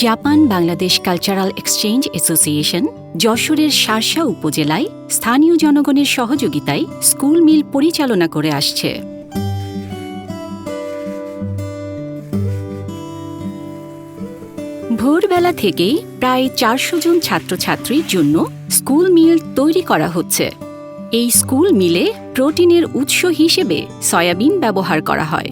Japan Bangladesh cultural exchange association যশোরের শার্শা উপজেলায় স্থানীয় জনগণের সহযোগিতায় স্কুল মিল পরিচালনা করে আসছে। ভোরবেলা থেকেই প্রায় ৪০০ জন ছাত্রছাত্রীর জন্য স্কুল মিল তৈরি করা হচ্ছে। এই স্কুল মিলে প্রোটিনের উৎস হিসেবে সয়াবিন ব্যবহার করা হয়।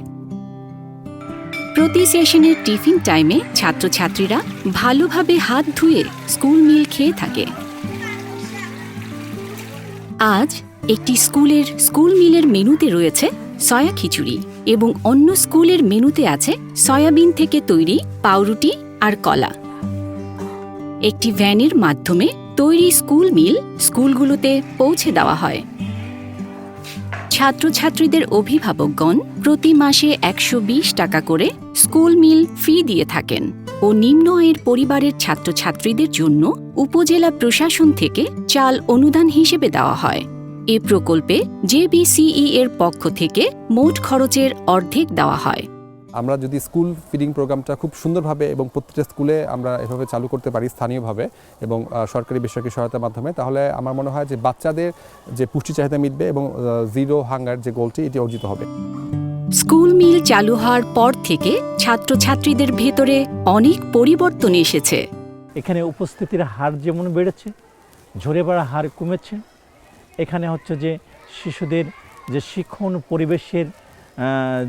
প্রতি সেশনের টিফিন টাইমে ছাত্রছাত্রীরা ভালোভাবে হাত ধুয়ে স্কুল মিল খেয়ে থাকে। আজ একটি স্কুল মিলের মেনুতে রয়েছে সয়া খিচুড়ি এবং অন্য স্কুলের মেনুতে আছে সয়াবিন থেকে তৈরি পাউরুটি আর কলা। একটি ভ্যানের মাধ্যমে তৈরি স্কুল মিল স্কুলগুলোতে পৌঁছে দেওয়া হয়। ছাত্রছাত্রীদের অভিভাবকগণ প্রতি মাসে ১২০ টাকা করে স্কুল মিল ফি দিয়ে থাকেন ও নিম্ন আয়ের পরিবারের ছাত্রছাত্রীদের জন্য উপজেলা প্রশাসন থেকে চাল অনুদান হিসেবে দেওয়া হয়। এ প্রকল্পে জেবিসিই এর পক্ষ থেকে মোট খরচের অর্ধেক দেওয়া হয়। আমরা যদি স্কুল ফিডিং প্রোগ্রামটা খুব সুন্দরভাবে এবং প্রত্যেকটা স্কুলে আমরা এভাবে চালু করতে পারি স্থানীয়ভাবে এবং সরকারি বেসরকারি সহায়তার মাধ্যমে, তাহলে আমার মনে হয় যে বাচ্চাদের যে পুষ্টি চাহিদা মিটবে এবং জিরো হাঙ্গার যে গোলটি এটি অর্জিত হবে। স্কুল মিল চালু হওয়ার পর থেকে ছাত্রছাত্রীদের ভেতরে অনেক পরিবর্তন এসেছে। এখানে উপস্থিতির হার যেমন বেড়েছে, ঝরে পড়ার হার কমেছে। এখানে হচ্ছে যে শিশুদের যে শিক্ষণ পরিবেশের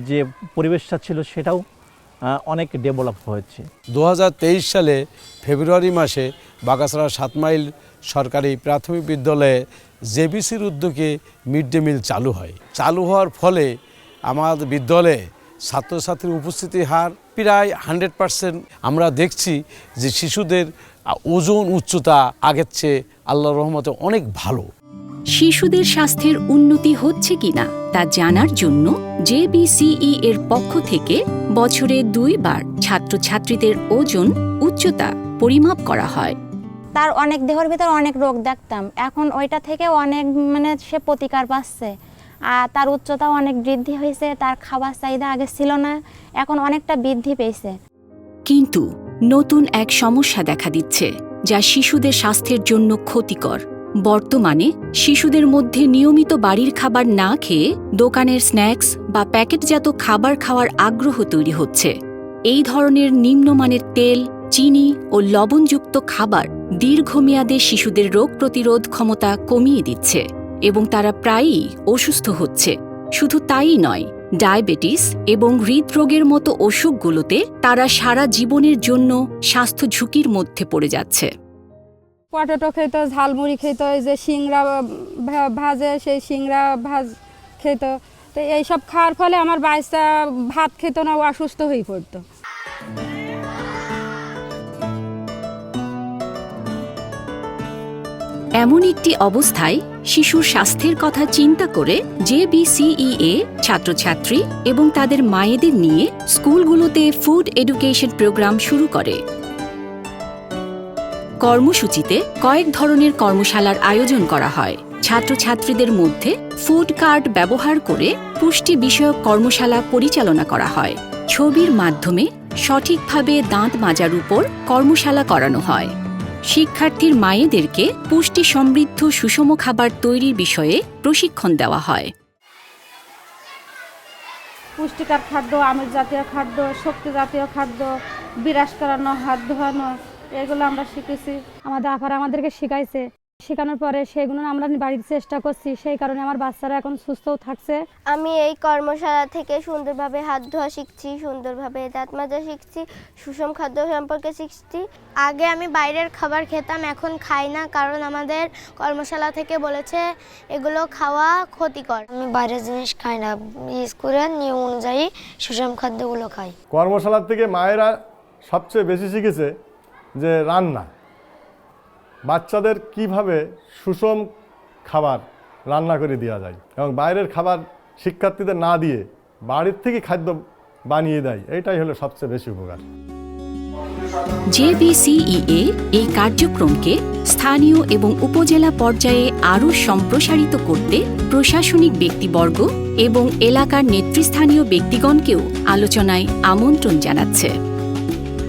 যে পরিবেশটা ছিল সেটাও অনেক ডেভেলপ হয়েছে। ২০২৩ সালে ফেব্রুয়ারি মাসে বাগাছড়া ৭ মাইল সরকারি প্রাথমিক বিদ্যালয়ে জেবিসির উদ্যোগে মিড ডে মিল চালু হয়। চালু হওয়ার ফলে আমাদের বিদ্যালয়ে ছাত্রছাত্রীর উপস্থিতির হার প্রায় 100%। আমরা দেখছি যে শিশুদের ওজন উচ্চতা আগের চেয়ে আল্লাহর রহমতে অনেক ভালো। শিশুদের স্বাস্থ্যের উন্নতি হচ্ছে কিনা তা জানার জন্য জেবিসিই এর পক্ষ থেকে বছরে ২ বার ছাত্রছাত্রীদের ওজন উচ্চতা পরিমাপ করা হয়। তার অনেক দেহের ভিতর অনেক রোগ দেখতাম, এখন ওইটা থেকে অনেক সে প্রতিকার পাচ্ছে। আর তার উচ্চতাও অনেক বৃদ্ধি হয়েছে, তার খাবার চাহিদা আগে ছিল না, এখন অনেকটা বৃদ্ধি পেয়েছে। কিন্তু নতুন এক সমস্যা দেখা দিচ্ছে যা শিশুদের স্বাস্থ্যের জন্য ক্ষতিকর। বর্তমানে শিশুদের মধ্যে নিয়মিত বাড়ির খাবার না খেয়ে দোকানের স্ন্যাক্স বা প্যাকেটজাত খাবার খাওয়ার আগ্রহ তৈরি হচ্ছে। এই ধরনের নিম্নমানের তেল, চিনি ও লবণযুক্ত খাবার দীর্ঘমেয়াদে শিশুদের রোগ প্রতিরোধ ক্ষমতা কমিয়ে দিচ্ছে এবং তারা প্রায়ই অসুস্থ হচ্ছে। শুধু তাই নয়, ডায়াবেটিস এবং হৃদরোগের মতো অসুখগুলোতে তারা সারা জীবনের জন্য স্বাস্থ্য ঝুঁকির মধ্যে পড়ে যাচ্ছে। পটেটো খেত, ঝালমুড়ি খেত, যে সিংড়া ভাজে সেই সিংড়া ভাজ খেত। তো এইসব খাওয়ার ফলে আমার বাচ্চা ভাত খেত না, ও অসুস্থ হয়ে পড়তো। এমন একটি অবস্থায় শিশুর স্বাস্থ্যের কথা চিন্তা করে জেবিসিই ছাত্রছাত্রী এবং তাদের মায়েদের নিয়ে স্কুলগুলোতে ফুড এডুকেশন প্রোগ্রাম শুরু করে। কর্মসূচিতে কয়েক ধরনের কর্মশালার আয়োজন করা হয়। ছাত্রছাত্রীদের মধ্যে ফুড কার্ড ব্যবহার করে পুষ্টি বিষয়ক কর্মশালা পরিচালনা করা হয়। ছবির মাধ্যমে সঠিকভাবে দাঁত মাজার উপর কর্মশালা করানো হয়। শিক্ষার্থীর মায়েদেরকে পুষ্টি সমৃদ্ধ সুষম খাবার তৈরির বিষয়ে প্রশিক্ষণ দেওয়া হয়। পুষ্টিকর খাদ্য, আমিষ জাতীয় খাদ্য, শক্তি জাতীয় খাদ্য, বিরাস করানো, হাত ধোয়ানো, এগুলো আমরা শিখেছি। আমাদের আপারা আমাদেরকে শিখাইছে, শেখানোর পরে সেগুলো আমরা বাড়ির চেষ্টা করছি, সেই কারণে আমার বাচ্চারা এখন সুস্থও থাকছে। আমি এই কর্মশালা থেকে সুন্দরভাবে হাত ধোয়া শিখছি, সুন্দরভাবে দাঁত মাজা শিখছি, সুষম খাদ্য সম্পর্কে শিখছি। আগে আমি বাইরের খাবার খেতাম, এখন খাই না, কারণ আমাদের কর্মশালা থেকে বলেছে এগুলো খাওয়া ক্ষতিকর। আমি বাইরের জিনিস খাই না, স্কুলের নিয়ম অনুযায়ী সুষম খাদ্যগুলো খাই। কর্মশালা থেকে মায়েরা সবচেয়ে বেশি শিখেছে যে রান্না, বাচ্চাদের কিভাবে সুষম খাবার রান্না করে দেওয়া যায় এবং বাইরের খাবার শিক্ষার্থীদের না দিয়ে বাড়ির থেকে খাদ্য বানিয়ে দেয়, এটাই হলো সবচেয়ে বেশি উপকার। জেবিসিই এই কার্যক্রমকে স্থানীয় এবং উপজেলা পর্যায়ে আরও সম্প্রসারিত করতে প্রশাসনিক ব্যক্তিবর্গ এবং এলাকার নেতৃস্থানীয় ব্যক্তিগণকেও আলোচনায় আমন্ত্রণ জানাচ্ছে।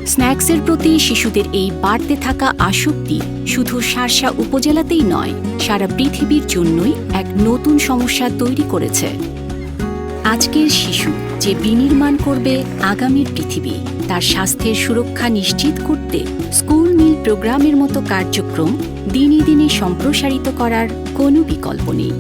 স্ন্যাক্সের প্রতি শিশুদের এই বাড়তে থাকা আসক্তি শুধু শার্শা উপজেলাতেই নয়, সারা পৃথিবীর জন্যই এক নতুন সমস্যা তৈরি করেছে। আজকের শিশু যে বিনির্মাণ করবে আগামীর পৃথিবী, তার স্বাস্থ্যের সুরক্ষা নিশ্চিত করতে স্কুল মিল প্রোগ্রামের মতো কার্যক্রম দিনে দিনে সম্প্রসারিত করার কোনো বিকল্প নেই।